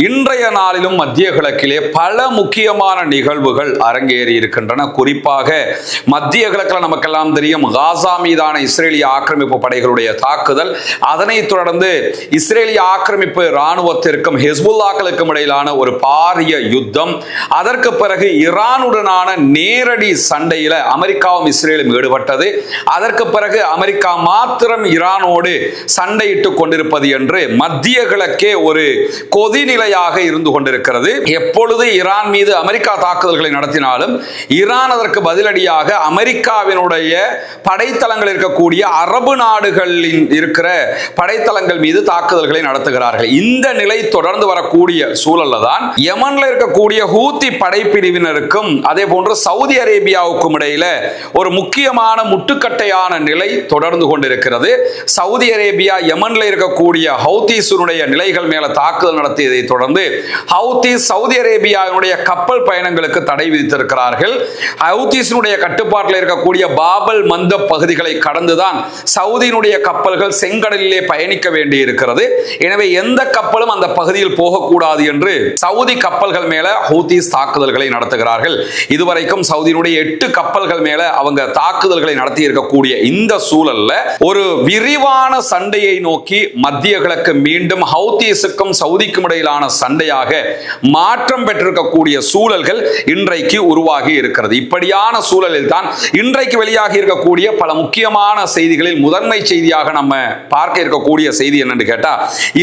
இன்றைய நாளிலும் மத்திய கிழக்கிலே பல முக்கியமான நிகழ்வுகள் அரங்கேறி இருக்கின்றன. குறிப்பாக மத்திய கிழக்கில் நமக்கெல்லாம் தெரியும் காசா மீதான இஸ்ரேலிய ஆக்கிரமிப்பு படைகளுடைய தாக்குதல், அதனைத் தொடர்ந்து இஸ்ரேலிய ஆக்கிரமிப்பு இராணுவத்திற்கும் ஹிஸ்புல்லாக்களுக்கும் இடையிலான ஒரு பாரிய யுத்தம், அதற்கு பிறகு ஈரானுடனான நேரடி சண்டையில் அமெரிக்காவும் இஸ்ரேலும் ஈடுபட்டது, அதற்கு பிறகு அமெரிக்கா மாத்திரம் ஈரானோடு சண்டையிட்டுக் கொண்டிருப்பது என்று மத்திய கிழக்கே ஒரு கொதிநிலையாக இருந்து கொண்டிருக்கிறது. எப்பொழுது ஈரான் மீது அமெரிக்கா தாக்குதல்களை நடத்தினாலும் ஈரான் அதற்கு பதிலடியாக அமெரிக்காவினுடைய படைத்தளங்கள் இருக்கக்கூடிய அரபு நாடுகளில் இருக்கிற படைத்தளங்கள் மீது தாக்குதல்களை நடத்துகிறார்கள். இந்த நிலை தொடர்ந்து வரக்கூடிய சூழல்ல தான் யமன்ல இருக்கக்கூடிய ஹூத்தி படைப்பிரிவினருக்கும் அதே போன்று சவுதி அரேபியாவுக்கும் இடையில ஒரு முக்கியமான முட்டுக்கட்டையான நிலை தொடர்ந்து கொண்டிருக்கிறது. சவுதி அரேபியா யமன்ல இருக்கக்கூடிய ஹவுதீஸுடைய நிலைகள் மேல தாக்குதல் நடத்தியதை தொடர்ந்து ஹவுதீஸ் சவுதி அரேபியாவுடைய கப்பல் பயணங்களுக்கு தடை விதித்திருக்கிறார்கள். ஹவுதீஸுடைய கட்டுப்பாட்டில் இருக்கக்கூடிய பாபல் மந்த பகுதிகளை கடந்துதான் சவுதியினுடைய கப்பல்கள் செங்கடலிலே பயணிக்க வேண்டி இருக்கிறது. எனவே எந்த கப்பலும் அந்த பகுதியில் போகக்கூடாது என்று சவுதி கப்பல்கள் மேல ஹூதீஸ் தாக்குதல்களை நடத்துகிறார்கள். இதுவரைக்கும் சவுதியினுடைய 8 கப்பல்கள் மேல அவங்க தாக்குதல்களை நடத்தி இருக்கக்கூடிய இந்த சூழல்ல ஒரு விரிவான சண்டையை நோக்கி மத்திய கிழக்கு மீண்டும் ஹவுதீஸுக்கும் சவுதிக்கும் இடையிலான சண்டையாக மாற்றம் பெற்றிருக்கக்கூடிய சூழல்கள் இன்றைக்கு உருவாகி இருக்கிறது. இப்படியான சூழலில் தான் இன்றைக்கு வெளியாகி இருக்கக்கூடிய பல முக்கியமான செய்திகளில் முதன்மை செய்தியாக நம்ம பார்க்க இருக்கக்கூடிய செய்தி என்னன்னு கேட்டா,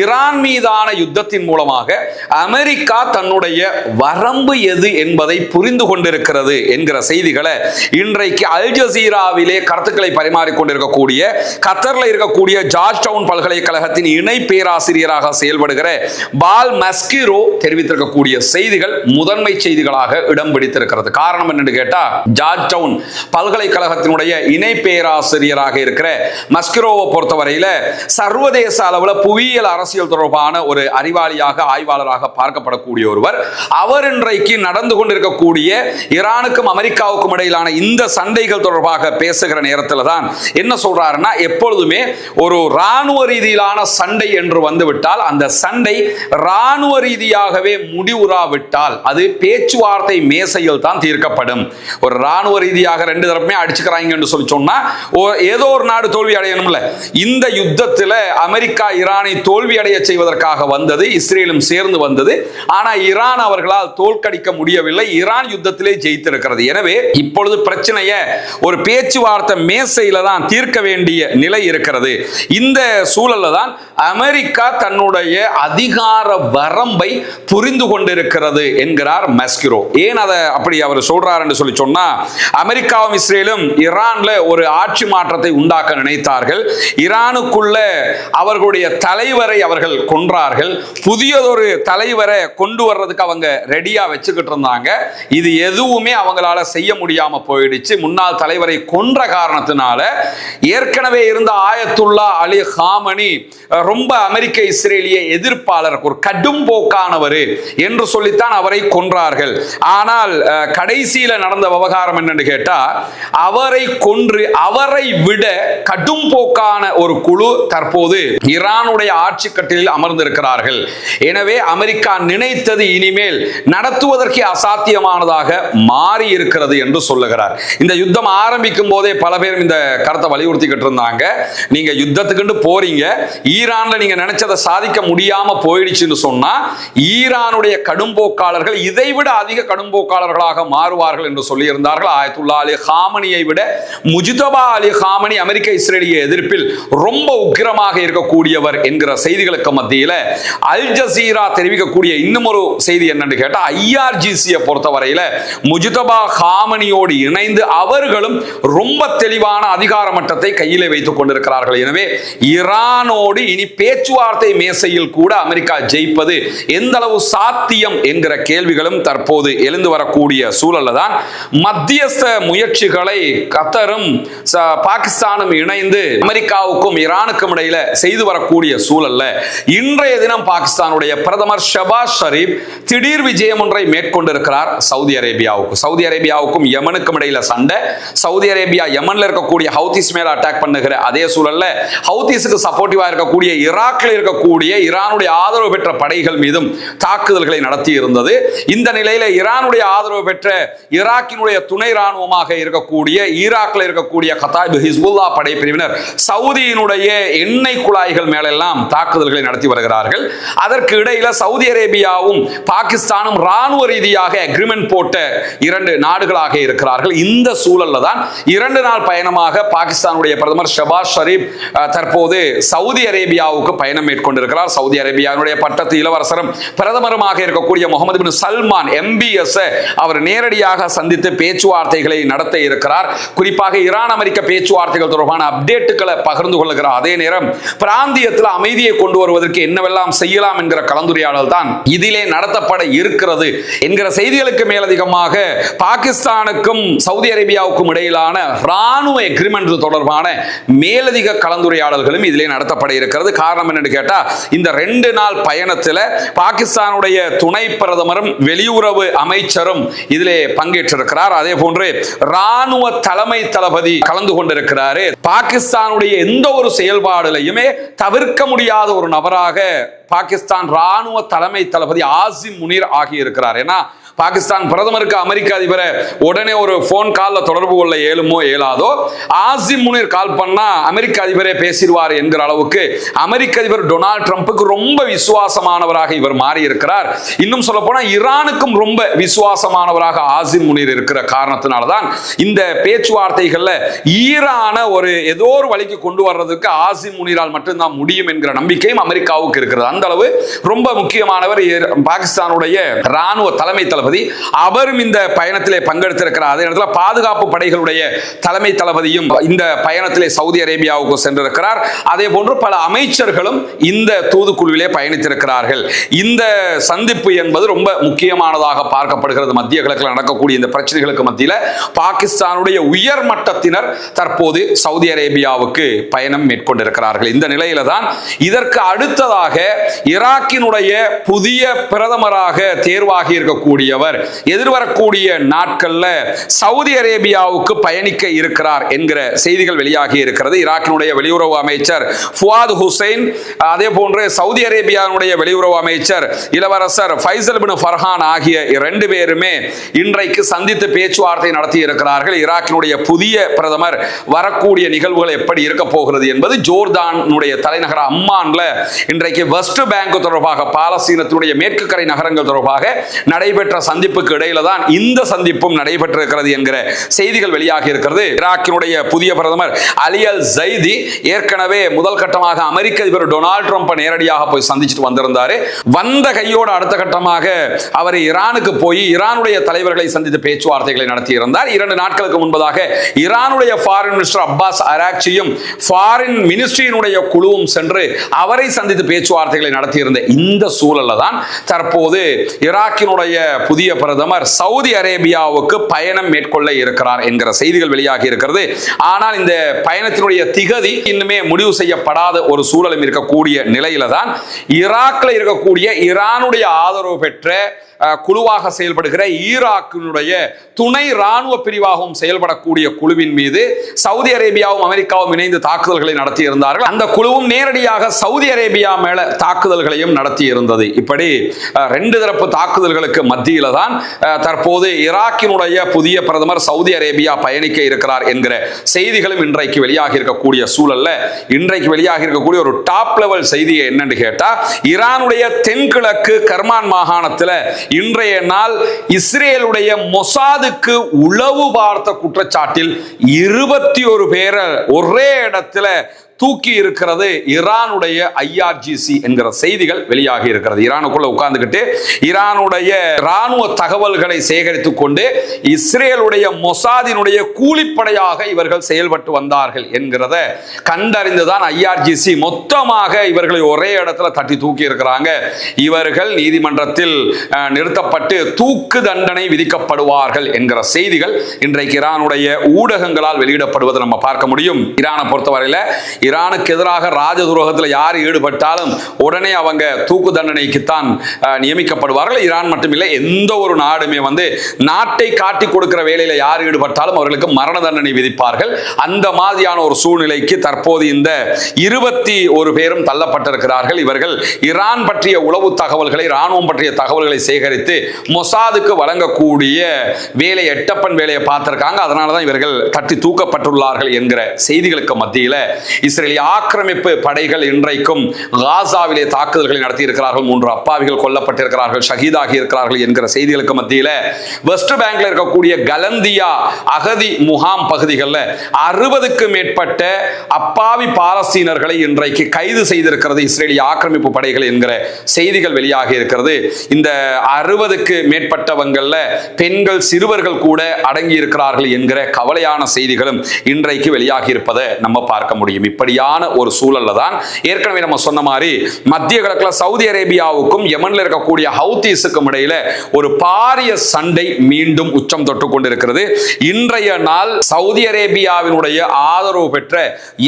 ஈரான் மீதான யுத்தத்தின் மூலமாக அமெரிக்கா தன்னுடைய வரம்பு எது என்பதை புரிந்து கொண்டிருக்கிறது என்கிற செய்திகளை இன்றைக்கு அல் ஜசீராவிலே கருத்துக்களை பரிமாறிக்கொண்டிருக்கக்கூடிய கத்தர்ல இருக்கக்கூடிய ஜார்ஜ் டவுன் பல்கலைக்கழகத்தின் இணை பேராசிரியராக செயல்படுகிற பால் மஸ்கிரோ தெரிவித்திருக்கக்கூடிய செய்திகள் முதன்மை செய்திகளாக இடம் பிடித்திருக்கிறது. காரணம் என்னன்னு கேட்டா, ஜார்ஜ் டவுன் பல்கலைக்கழகத்தினுடைய இணை பேராசிரியராக இருக்கிற மஸ்கிரோவை பொறுத்தவரையில சர்வதேச அளவில் புவியியல் அரசியல் தொடர்பான ஒரு அறிவாளியாக ஆய்வாளராக பார்க்கப்படக்கூடிய ஒருவர். அவர் இன்றைக்கு நடந்து கொண்டிருக்கக்கூடிய ஈரானுக்கும் அமெரிக்காவுக்கும் இடையிலான இந்த சண்டைகள் தொடர்பாக பேசுகிற நேரத்தில் தான் என்ன சொல்றாருன்னா, எப்பொழுதுமே ஒரு ராணுவ ரீதியிலான சண்டை என்று வந்துவிட்டால் அந்த சண்டை ராணுவ ரீதியாகவே முடிவுறாவிட்டால் அது பேச்சுவார்த்தை மேசையில் தான் தீர்க்கப்படும். ஒரு ராணுவ ரீதியாக 2 தரப்புமே அடிச்சுக்கிறாங்க என்று சொல்லி சொன்னா ஏதோ ஒரு நாடு தோல்வி அடையணும்ல. இந்த யுத்தத்தில் அமெரிக்கா ஈரானை தோல்வி அடைய செய்வதற்காக வந்தது, இஸ்ரேலும் சேர்ந்து வந்தது. ஆனா ஈரான் அவர்களால் தோற்கடிக்க முடியவில்லை. ஈரான் யுத்தத்திலே ஜெயித்திருக்கிறது. எனவே இப்பொழுது பிரச்சனையை ஒரு பேச்சுவார்த்தை மேசையில தான் தீர்க்க வேண்டிய நிலை இருக்கிறது. இந்த சூழல்ல தான் அமெரிக்கா தன்னுடைய அதிகார வரம்பை புரிந்து கொண்டிருக்கிறது என்கிறார் மஸ்கிரோ. ஏன் அதை அப்படி அவர் சொல்றார் என்று சொல்லி சொன்னா, அமெரிக்காவும் இஸ்ரேலும் ஈரான்ல ஒரு ஆட்சி மாற்றத்தை உண்டாக்க நினைத்தார்கள். ஈரானுக்குள்ள அவர்களுடைய தலைவரை அவர்கள் கொன்றார்கள். புதியதொரு தலைவரை கொண்டு வர்றதுக்கு அவங்க ரெடியா வச்சுக்கிட்டு இருந்தாங்க. இது எதுவுமே அவங்களால செய்ய முடியாம போயிடுச்சு. முன்னாள் தலைவரை கொன்ற காரணத்தினால ஏற்கனவே இருந்த ஆயத்துல்லா அலி காமனி ரொம்ப அமெரிக்க இஸ்ரேலிய எதிர்ப்பாளர், ஒரு கடும் போக்கானவர் என்று சொல்லித்தான் அவரை கொன்றார்கள். ஆனால் கடைசியில நடந்த விவகாரம் என்னன்னு கேட்டா, அவரை கொன்று அவரை விட கடும் போக்கான ஒரு குழு தற்போது ஈரானுடைய ஆட்சி கட்டிலில் அமர்ந்திருக்கிறார்கள். எனவே அமெரிக்கா நினைத்தது இனிமேல் நடத்துவதற்கு அசாத்தியமானதாக மாறி இருக்கிறது என்று சொல்லுகிறார். இந்த யுத்தம் ஆரம்பிக்கும் போதே பல பேர் இந்த கருத்தை வலியுறுத்திக்கிட்டு இருந்தாங்க. நீங்க யுத்தத்துக்கு போறீங்க, ஈரான்ல நீங்க நினைச்சதை சாதிக்க முடியாம போயிடுச்சுன்னு சொன்னா ஈரானுடைய கடும்போக்காளர்கள் இதைவிட அதிக கடும்போக்காளர்களாக மாறுவார்கள் என்று சொல்லி இருந்தார்கள். ஆயத்துல்லா அலி காமனியை விட முஜ்தபா அலி காமனி அமெரிக்க இஸ்ரேலிய எதிர்ப்பில் ரொம்ப உக்கிரமாக இருக்கக்கூடியவர் என்கிற செய்திகளுக்கு மத்தியில் அல் ஜசீரா தெரிவிக்கக்கூடிய இன்னும் ஒரு செய்தி என்னன்னு கேட்டா, ஐஆர்ஜிசியை பொறுத்தவரையில முஜ்தபா காமனியோடு இணைந்து அவர்களும் ரொம்ப தெளிவான அதிகார மட்டத்தை கையிலே வைத்துக் கொண்டிருக்கிறார்கள். எனவே ஈரானோடு இனி பேச்சுவார்த்தை மேசையில் கூட அமெரிக்கா ஜெயிப்பது எந்த அளவு சாத்தியம் என்கிற கேள்விகளும் தற்போது எழுந்து வரக்கூடிய சூழல்ல தான் மத்தியஸ்த முயற்சிகளை கத்தரும் பாகிஸ்தானும் இணைந்து அமெரிக்காவுக்கும் ஈரானுக்கும் இடையில செய்து வரக்கூடிய சூழல்ல இன்றைய தினம் பாகிஸ்தானுடைய பிரதமர் ஷபாஸ் ஷரீப் திடீர் விஜயம் ஒன்றை மேற்கொண்டிருக்கிறார் சவுதி அரேபியாவுக்கு. சவுதி அரேபியாவுக்கும் யமனுக்கும் இடையில சண்டை. சவுதி அரேபியா யமன்ல இருக்கக்கூடிய ஹவுதீஸ் மேல அட்டாக் பண்ணுகிற அதே சூழல்ல ஹவுதீஸுக்கு சப்போர்ட்டிவா இருக்கக்கூடிய ஈராக்ல இருக்கக்கூடிய ஈரானுடைய ஆதரவு பெற்ற படை படைகள் மீதும் தாக்குதல்களை நடத்தி இருந்தது. இந்த நிலையில ஈரானுடைய ஆதரவு பெற்ற ஈராக்கினுடைய துணை ராணுவமாக இருக்கக்கூடிய ஈராக்ல இருக்கக்கூடிய கதாயிப் ஹிஸ்புல்லா படைப்பிரிவினர் சவுதியினுடைய எண்ணெய் குழாய்கள் மேலெல்லாம் தாக்குதல்களை நடத்தி வருகிறார்கள். அதற்கு இடையில சவுதி அரேபியாவும் பாகிஸ்தானும் ராணுவ ரீதியாக அக்ரிமெண்ட் போட்ட இரண்டு நாடுகளாக இருக்கிறார்கள். இந்த சூழல்ல தான் 2 நாள் பயணமாக பாகிஸ்தானுடைய பிரதமர் ஷபாஸ் ஷரீப் தற்போது சவுதி அரேபியாவுக்கு பயணம் மேற்கொண்டிருக்கிறார். சவுதி அரேபியாவுடைய பட்டத்து இளவரசரும் பிரதமருமாக இருக்கக்கூடிய முகமது பின் சல்மான் MBS அவர் நேரடியாக சந்தித்து பேச்சுவார்த்தைகளை நடத்த இருக்கிறார். குறிப்பாக ஈரான் அமெரிக்க பேச்சுவார்த்தைகள் தொடர்பான அப்டேட்டுகளை பகிர்ந்து கொள்கிறார். அதே நேரம் பிராந்தியத்தில் அமைதியை கொண்டு வருவதற்கு என்னவெல்லாம் செய்யலாம் என்கிற கலந்துரையாடல் தான் இதிலே நடத்தப்பட இருக்கிறது என்கிற செய்திகளுக்கு மேலதிகமாக பாகிஸ்தானுக்கும் சவுதி அரேபியாவுக்கும் இடையிலான ராணுவ எக்ரிமெண்ட் தொடர்பான மேலதிக கலந்துரையாடல்களும் இதிலே நடத்தப்பட இருக்கிறது. காரணம் என்னன்னு கேட்டா, இந்த 2 நாள் பயணத்தில் பாகிஸ்தானுடைய துணை பிரதமரும் வெளியுறவு அமைச்சரும் இதிலே பங்கேற்றிருக்கிறார். அதே போன்று ராணுவ தலைமை தளபதி கலந்து கொண்டிருக்கிறார். பாகிஸ்தானுடைய எந்த ஒரு செயல்பாடுலையுமே தவிர்க்க முடியாத ஒரு நபராக பாகிஸ்தான் ராணுவ தலைமை தளபதி ஆசிம் முனீர் ஆகியிருக்கிறார். ஏன்னா பாகிஸ்தான் பிரதமருக்கு அமெரிக்க அதிபரை உடனே ஒரு போன் கால்ல தொடர்பு கொள்ள இயலுமோ இயலாதோ, ஆசிம் முனீர் கால் பண்ணா அமெரிக்க அதிபரே பேசிடுவார் என்கிற அளவுக்கு அமெரிக்க அதிபர் டொனால்ட் ட்ரம்புக்கு ரொம்ப விசுவாசமானவராக இவர் மாறி இருக்கிறார். இன்னும் சொல்ல போனா ஈரானுக்கும் ரொம்ப விசுவாசமானவராக ஆசிம் முனீர் இருக்கிற காரணத்தினால்தான் இந்த பேச்சுவார்த்தைகள்ல ஈரான ஒரு ஏதோ ஒரு வழிக்கு கொண்டு வர்றதுக்கு ஆசிம் முனீரால் மட்டும்தான் முடியும் என்கிற நம்பிக்கையும் அமெரிக்காவுக்கு இருக்கிறது. அந்த அளவு ரொம்ப முக்கியமானவர் பாகிஸ்தானுடைய ராணுவ தலைமை தளபதி. அவரும் இந்த பயணத்திலே பங்கெடுத்திருக்கிறார். அதே நேரத்தில் பாதுகாப்பு படைகளுடைய தலைமை தளபதியும் இந்த பயணத்திலே சவுதி அரேபியாவுக்கு சென்றிருக்கிறார். அதே போன்று பல அமைச்சர்களும் இந்த தூதுக்குழுவிலே பயணித்திருக்கிறார்கள். இந்த சந்திப்பு என்பது ரொம்ப முக்கியமானதாக பார்க்கப்படுகிறது. மத்திய கிழக்கில் நடக்கக்கூடிய இந்த பிரச்சனைகளுக்கு மத்தியில் பாகிஸ்தானுடைய உயர் மட்டத்தினர் தற்போது சவுதி அரேபியாவுக்கு பயணம் மேற்கொண்டிருக்கிறார்கள். இந்த நிலையில தான் இதற்கு அடுத்ததாக ஈராக்கினுடைய புதிய பிரதமராக தேர்வாகி இருக்கக்கூடியவர் எதிர்வரக்கூடிய நாட்கள்ல சவுதி அரேபியாவுக்கு பயணிக்க இருக்கிறார் என்கிற செய்திகள் வெளியாகி இருக்கிறது. ஈராக்கினுடைய வெளியுறவு அமைச்சர் ஃபுவாத் ஹுசைன், அதே போன்று சவுதி அரேபியாவுடைய வெளியுறவு அமைச்சர் இளவரசர் ஃபைசல் பின் ஃபர்ஹான் ஆகிய 2 பேருமே இன்றைக்கு சந்தித்து பேச்சுவார்த்தை நடத்தி இருக்கிறார்கள். ஈராக்கினுடைய புதிய பிரதமர் வரக்கூடிய நிகழ்வுகள் எப்படி இருக்க போகிறது என்பது ஜோர்தானுடைய தலைநகர் அம்மான்ல இன்றைக்கு வெஸ்ட் பேங்க் தொடர்பாக பாலஸ்தீனத்தினுடைய மேற்கு கரை நகரங்கள் தொடர்பாக நடைபெற்ற சந்திப்புக்கு இடையில தான் இந்த சந்திப்பும் நடைபெற்றிருக்கிறது என்கிற செய்திகள் வெளியாகி இருக்கிறது. ஈராக்கினுடைய புதிய பிரதமர் அலி அல் ஜைதி ஏற்கனவே முதல் கட்டமாக அமெரிக்க அதிபர் டொனால்ட் ட்ரம்ப் நேரடியாக போய் சந்திச்சுட்டு வந்திருந்தாரு. வந்த கையோடு அடுத்த கட்டமாக அவர் ஈரானுக்கு போய் ஈரானுடைய தலைவர்களை சந்தித்து பேச்சுவார்த்தைகளை நடத்தி இருந்தார். 2 நாட்களுக்கு முன்பதாக ஈரானுடைய ஃபாரின் மினிஸ்டர் அப்பாஸ் அராக்சியும் ஃபாரின் மினிஸ்ட்ரியினுடைய குழுவும் சென்று அவரை சந்தித்து பேச்சுவார்த்தைகளை நடத்தியிருந்த இந்த சூழல்ல தான் தற்போது ஈராக்கினுடைய புதிய பிரதமர் சவுதி அரேபியாவுக்கு பயணம் மேற்கொள்ள இருக்கிறார் என்கிற செய்திகள் வெளியாகி இருக்கிறது. ஆனால் இந்த பயணத்தினுடைய திகதி இன்னுமே முடிவு செய்யப்படாத ஒரு சூழலும் இருக்கக்கூடிய நிலையில தான் ஈராக்ல இருக்கக்கூடிய ஈரானுடைய ஆதரவு பெற்ற குழுவாக செயல்படுகிற ஈராக்கினுடைய துணை ராணுவ பிரிவாகவும் செயல்படக்கூடிய குழுவின் மீது சவுதி அரேபியாவும் அமெரிக்காவும் இணைந்து தாக்குதல்களை நடத்தி இருந்தார்கள். அந்த குழுவும் நேரடியாக சவுதி அரேபியா மேல தாக்குதல்களையும் நடத்தி இருந்தது. இப்படி 2 தரப்பு தாக்குதல்களுக்கு மத்தியில தான் தற்போது ஈராக்கினுடைய புதிய பிரதமர் சவுதி அரேபியா பயணிக்க இருக்கிறார் என்கிற செய்திகளும் இன்றைக்கு வெளியாகி இருக்கக்கூடிய சூழல்ல இன்றைக்கு வெளியாகி இருக்கக்கூடிய ஒரு டாப் லெவல் செய்தி என்னன்னு கேட்டா, ஈரானுடைய தென்கிழக்கு கர்மான் மாகாணத்தில் இன்றைய நாள் இஸ்ரேலுடைய மொசாதுக்கு உளவு பார்த்த குற்றச்சாட்டில் 21 பேரை ஒரே இடத்துல தூக்கி இருக்கிறது ஈரானுடைய IRGC என்கிற செய்திகள் வெளியாகி இருக்கிறது. ஈரானுக்குள்ள உட்கார்ந்துகிட்டு ஈரானுடைய ராணுவ தகவல்களை சேகரித்துக் கொண்டு இஸ்ரேலுடைய மொசாதினுடைய கூலிப்படையாக இவர்கள் செயல்பட்டு வந்தார்கள் என்கிறத கண்டறிந்துதான் IRGC மொத்தமாக இவர்களை ஒரே இடத்துல தட்டி தூக்கி இருக்கிறாங்க. இவர்கள் நீதிமன்றத்தில் நிறுத்தப்பட்டு தூக்கு தண்டனை விதிக்கப்படுவார்கள் என்கிற செய்திகள் இன்றைக்கு ஈரானுடைய ஊடகங்களால் வெளியிடப்படுவதை நம்ம பார்க்க முடியும். ஈரானை பொறுத்தவரையில் ஈரானுக்கு எதிராக ராஜ துரோகத்தில் யார் ஈடுபட்டாலும் உடனே அவங்க தூக்கு தண்டனைக்குத்தான் நியமிக்கப்படுவார்கள். ஈரான் மட்டுமில்லை, எந்த ஒரு நாடுமே நாட்டை காட்டி கொடுக்கிற வேலையில யார் ஈடுபட்டாலும் அவர்களுக்கு மரண தண்டனை விதிப்பார்கள். அந்த மாதிரியான ஒரு சூழ்நிலைக்கு தற்போது இந்த 21 பேரும் தள்ளப்பட்டிருக்கிறார்கள். இவர்கள் ஈரான் பற்றிய உளவு தகவல்களை, ராணுவம் பற்றிய தகவல்களை சேகரித்து மொசாதுக்கு வழங்கக்கூடிய வேலை, எட்டப்பன் வேலையை பார்த்திருக்காங்க. அதனாலதான் இவர்கள் தட்டி தூக்கப்பட்டுள்ளார்கள் என்கிற செய்திகளுக்கு மத்தியில் இஸ்ரேலிய ஆக்கிரமிப்பு படைகள் இன்றைக்கும் காசாவிலே தாக்குதல்களை நடத்தி இருக்கிறார்கள். 3 அப்பாவிகள் கொல்லப்பட்டிருக்கிறார்கள், ஷஹீதாகி இருக்கிறார்கள் என்கிற செய்திகளுக்கு மத்தியில் வெஸ்ட் பேங்க்ல இருக்கக்கூடிய கலந்தியா அகதி முகாம் பகுதிகளில் 60க்கு மேற்பட்ட அப்பாவி பாலஸ்தீனர்களை இன்றைக்கு கைது செய்திருக்கிறது இஸ்ரேலிய ஆக்கிரமிப்பு படைகள் என்கிற செய்திகள் வெளியாகி இருக்கிறது. இந்த 60க்கு மேற்பட்டவங்கள்ல பெண்கள், சிறுவர்கள் கூட அடங்கி இருக்கிறார்கள் என்கிற கவலையான செய்திகளும் இன்றைக்கு வெளியாகி இருப்பதை நம்ம பார்க்க முடியும். இப்படியான ஒரு சூழல்ல தான் ஏற்கனவே நம்ம சொன்ன மாதிரி மத்திய கிழக்குல சவுதி அரேபியாவுக்கும் யமன்ல இருக்கக்கூடிய ஹவுதீஸுக்கும் இடையில ஒரு பாரிய சண்டை மீண்டும் உச்சம் தொட்டு கொண்டிருக்கிறது. இன்றைய நாள் சவுதி அரேபியாவினுடைய ஆதரவு பெற்ற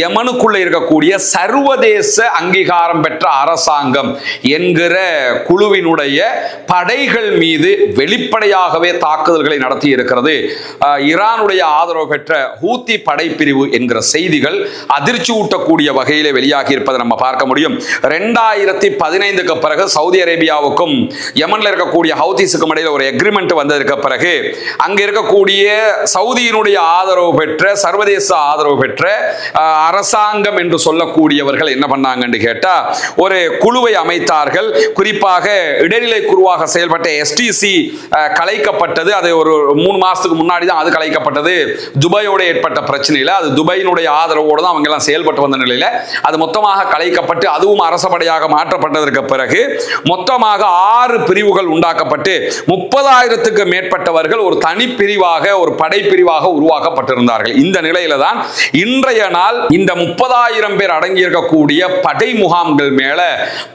யமனுக்குள்ள இருக்கக்கூடிய சர்வதேச அங்கீகாரம் பெற்ற அரசாங்கம் என்கிற குழுவினுடைய படைகள் மீது வெளிப்படையாகவே தாக்குதல்களை நடத்தி இருக்கிறது ஈரானுடைய ஆதரவு பெற்ற ஹூத்தி படைப்பிரிவு என்கிற செய்திகள் அதிர்ச்சி ஊட்டக்கூடிய வகையிலே வெளியாகி இருப்பதை நம்ம பார்க்க முடியும். 2015க்கு பிறகு சவுதி அரேபியாவுக்கும் யமன்ல இருக்கக்கூடிய ஹவுதீஸுக்கும் இடையில ஒரு எக்ரிமெண்ட் வந்ததற்கு பிறகு அங்க இருக்கக்கூடிய சவுதியினுடைய ஆதரவு பெற்ற, சர்வதேச ஆதரவு பெற்ற அரசாங்கம் என்று சொல்லக்கூடியவர்கள் என்ன பண்ணாங்கன்னு கேட்டா ஒரு குழுவை அமைத்தார்கள். குறிப்பாக இடைநிலை குழுவாக செயல்பட்ட எஸ்டிசி கலைக்கப்பட்டது. அது ஒரு 3 மாசத்துக்கு முன்னாடி தான் அது கலைக்கப்பட்டது. துபாயோட ஏற்பட்ட பிரச்சனையில அது துபாயினுடைய ஆதரவோடு தான் அவங்க எல்லாம் செயல்பட்டு வந்த நிலையில அது மொத்தமாக கலைக்கப்பட்டு அதுவும் அரசபடையாக மாற்றப்பட்டதற்கு பிறகு மொத்தமாக 6 பிரிவுகள் உண்டாக்கப்பட்டு 30,000க்கு மேற்பட்டவர்கள் ஒரு தனி பிரிவாக, ஒரு படைப்பிரிவாக உருவாக்கப்பட்டிருந்தார்கள். இந்த நிலையில தான் இன்றைய நாள் இந்த 30,000 பேர் அடங்கி இருக்கக்கூடிய படை முகாம்கள் மேல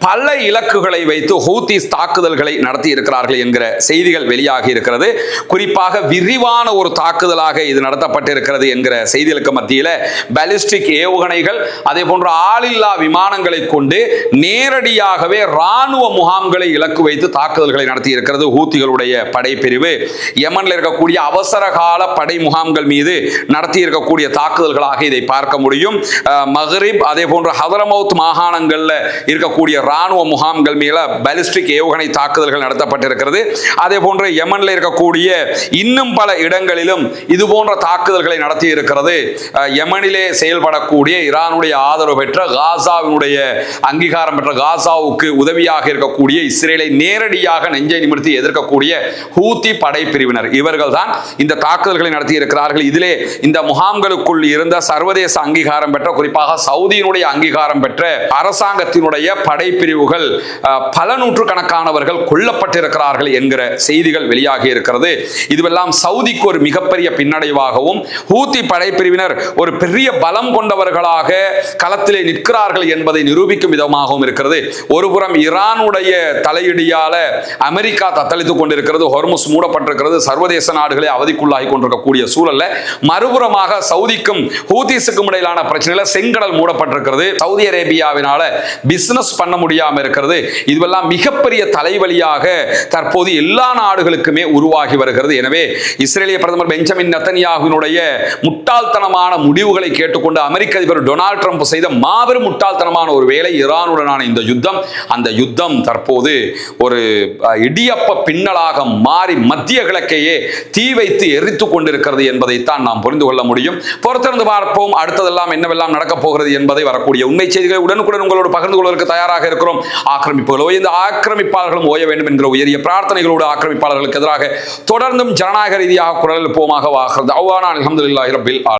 பல இலக்குகளை வைத்து ஹூத்திஸ் தாக்குதல்களை நடத்தி இருக்கிறார்கள் என்கிற செய்திகள் வெளியாகி இருக்கிறது. குறிப்பாக விரிவான ஒரு தாக்குதலாக இது நடத்தப்பட்டிருக்கிறது என்கிற செய்திகளுக்கு மத்தியில் பாலிஸ்டிக் ஏவுகணைகள், அதே போன்ற ஆளில்லா விமானங்களை கொண்டு நேரடியாகவே ராணுவ முகாம்களை இலக்கு வைத்து தாக்குதல்களை நடத்தி இருக்கிறது ஹூத்திகளுடைய படைப்பிரிவு. யமன்ல இருக்கக்கூடிய அவசர கால படை முகாம்கள் மீது நடத்தி இருக்கக்கூடிய தாக்குதல்களாக இதை பார்க்க முடியும். மக்ரிப், அதே போன்ற ஹதரமவுத் மாகாணங்கள்ல இருக்கக்கூடிய ராணுவ முகாம்கள் மேல பாலிஸ்டிக் ஏவுகணை தாக்குதல்கள் நடத்தப்பட்டிருக்கிறது. அதே போன்று யமன்ல இருக்கக்கூடிய இன்னும் பல இடங்களிலும் இது போன்ற தாக்குதல்களை நடத்தி இருக்கிறது. யமனிலே செயல்படக்கூடிய ஈரானுடைய ஆதரவு பெற்ற காசாவினுடைய அங்கீகாரம் பெற்ற காசாவுக்கு உதவியாக இருக்கக்கூடிய இஸ்ரேலை நேரடியாக நெஞ்சை நிமிர்த்தி எதிர்க்கக்கூடிய ஹூத்தி படைப்பிரிவினர் இவர்கள் தான் இந்த தாக்குதல்களை நடத்தி இருக்கிறார்கள். இதிலே இந்த முகாம்களுக்குள் இருந்த சர்வதேச அங்கீகாரம் பெற்ற, குறிப்பாக சவுதியினுடைய அங்கீகாரம் பெற்ற அரசாங்கத்தினுடைய படைப்பிரிவுகள் பல நூற்றுக்கணக்கானவர்கள் கொல்லப்பட்டிருக்கிறார்கள் என்கிற செய்திகள் வெளியாகி இருக்கிறது. இதுவெல்லாம் சவுதிக்கு ஒரு மிகப்பெரிய பின்னடைவாகவும் ஹூத்தி படைப்பிரிவினர் ஒரு பெரிய பலம் கொண்டவர்களாக களத்திலே நிற்கிறார்கள் என்பதை நிரூபிக்கும் விதமாகவும் இருக்கிறது. ஒருபுறம் ஈரானுடைய தலையீடியால அமெரிக்கா தத்தளித்துக் கொண்டிருக்கிறது, ஹொர்முஸ் மூடப்பட்டிருக்கிறது, சர்வதேச நாடுகளை அவதிக்குள்ளாகி கொண்டிருக்கக்கூடிய சூழல்ல மறுபுறமாக சவுதிக்கும் ஹூத்திஸுக்கும் இடையிலான பிரச்சனையில செங்கடல் மூடப்பட்டிருக்கிறது. சவுதி அரேபியாவினால பிசினஸ் பண்ண முடியாம இருக்கிறது. இதுவெல்லாம் மிகப்பெரிய தலைவலியாக தற்போது எல்லா நாடுகளுக்குமே உருவாகி வருகிறது. எனவே இஸ்ரேலிய பிரதமர் பெஞ்சமின் நெத்தன்யாகுவினுடைய முட்டாள்தனமான முடிவுகளை கேட்டுக்கொண்டு அமெரிக்க அதிபர் டொனால்ட் ட்ரம்ப் செய்த மாபெரும் முட்டாள்தனமான ஒரு வேலை ஈரானுடனான இந்த யுத்தம். அந்த யுத்தம் தற்போது ஒரு இடியப்ப பின்னலாக மாறி மத்திய கிழக்கையே தீ வைத்து எரித்துக் கொண்டிருக்கிறது என்பதைத்தான் நாம் புரிந்து கொள்ள முடியும். பொறுத்திருந்து பார்ப்போம் அடுத்ததெல்லாம் என்னவெல்லாம் நடக்கப் போகிறது என்பதை வரக்கூடிய உண்மை செய்திகளை உடனுக்குடன் உங்களோடு பகிர்ந்து கொள்வதற்கு தயாராக இருக்கிறோம். ஆக்கிரமிப்புகளோ இந்த ஆக்கிரமிப்பாளர்களும் ஓய வேண்டும் என்கிற உயரிய பிரார்த்தனைகளோடு ஆக்கிரமிப்பாளர்களுக்கு எதிராக தொடர்ந்தும் ஜனநாயக ரீதியாக குரல் எழுப்புவோமாக வாகிறது. அல்ஹம்துலில்லாஹி ரப்பில் ஆலமீன்.